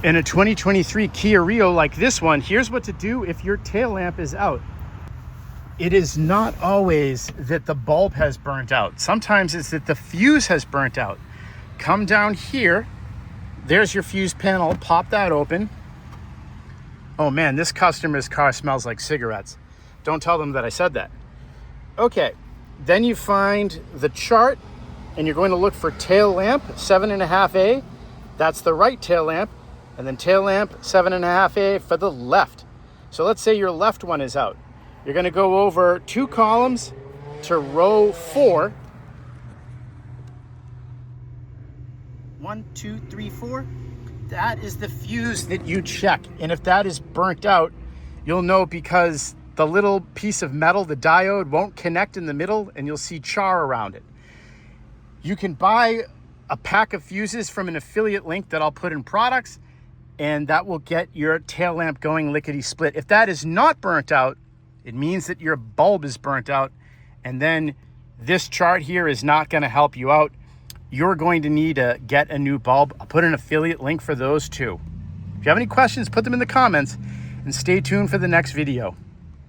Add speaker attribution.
Speaker 1: In a 2023 Kia Rio like this one, here's what to do if your tail lamp is out. It is not always that the bulb has burnt out. Sometimes it's that the fuse has burnt out. Come down here. There's your fuse panel. Pop that open. Oh man, this customer's car smells like cigarettes. Don't tell them that I said that. Okay, then you find the chart and you're going to look for tail lamp 7.5A. That's the right tail lamp. And then tail lamp 7.5A for the left. So let's say your left one is out. You're going to go over 2 columns to row 4. 1, 2, 3, 4. That is the fuse that you check. And if that is burnt out, you'll know because the little piece of metal, the diode, won't connect in the middle and you'll see char around it. You can buy a pack of fuses from an affiliate link that I'll put in products, and that will get your tail lamp going lickety-split. If that is not burnt out, it means that your bulb is burnt out, and then this chart here is not going to help you out. You're going to need to get a new bulb. I'll put an affiliate link for those too. If you have any questions, put them in the comments, and stay tuned for the next video.